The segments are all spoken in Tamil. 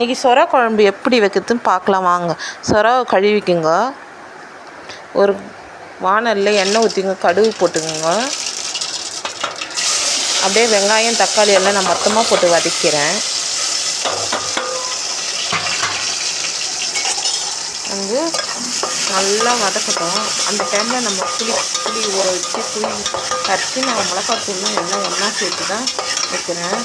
இன்றைக்கி சொரா குழம்பு எப்படி வைக்கிறதுன்னு பார்க்கலாம் வாங்க. சொராவை கழுவிக்குங்க. ஒரு வானலில் எண்ணெய் ஊற்றிங்க, கடுகு போட்டுக்கோங்க. அப்படியே வெங்காயம் தக்காளி எல்லாம் நான் மொத்தமாக போட்டு வதக்கிறேன். வந்து நல்லா வதக்கட்டும். அந்த டைமில் நம்ம புளி ஊற வச்சு புளி கரைச்சி நான் மிளகாத்தூள்லாம் எல்லாம் ஒன்றா சேர்த்து தான் வைக்கிறேன்.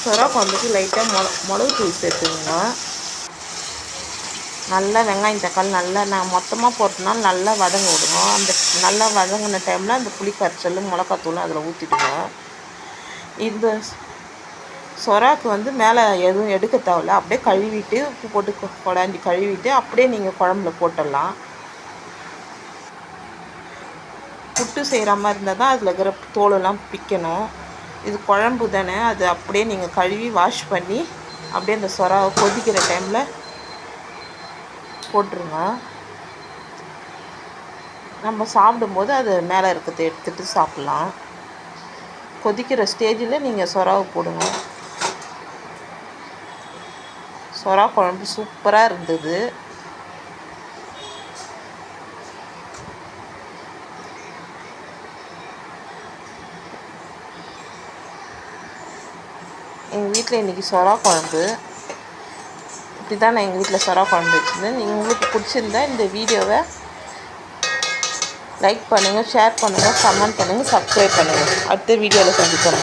சொரா குழம்புக்கு லைட்டாக மிளகுத்தூள் சேர்த்துக்கோங்க. நல்லா வெங்காயம் தக்காளி நல்லா நான் மொத்தமாக போட்டனால நல்லா வதங்க விடுங்க. அந்த நல்லா வதங்கின டைமில் அந்த புளி கரைச்சல் மிளகாத்தூளும் அதில் ஊற்றிடுங்க. இந்த சொராக்கு வந்து மேலே எதுவும் எடுக்க தேவையில்ல. அப்படியே கழுவிட்டு உப்பு போட்டு கொடாஞ்சி கழுவிட்டு அப்படியே நீங்கள் குழம்புல போட்டுடலாம். புட்டு செய்கிற மாதிரி இருந்தால் தான் அதில் இருக்கிற தோலெல்லாம் பிக்கணும். இது குழம்பு தானே, அது அப்படியே நீங்கள் கழுவி வாஷ் பண்ணி அப்படியே அந்த சொராவை கொதிக்கிற டைமில் போட்டுருங்க. நம்ம சாப்பிடும்போது அது மேலே இருக்கிறத எடுத்துகிட்டு சாப்பிட்லாம். கொதிக்கிற ஸ்டேஜில் நீங்கள் சொராவை போடுங்க. சொரா குழம்பு சூப்பராக இருந்தது. எங்கள் வீட்டில் இன்றைக்கி சொரா குழம்பு இப்படி தான் நான் எங்கள் வீட்டில் சொரா குழம்பு வச்சுருந்தேன். நீங்கள் உங்களுக்கு பிடிச்சிருந்தா இந்த வீடியோவை லைக் பண்ணுங்கள், ஷேர் பண்ணுங்கள், கமெண்ட் பண்ணுங்கள், சப்ஸ்கிரைப் பண்ணுங்கள். அடுத்த வீடியோவில் சந்திப்போம்.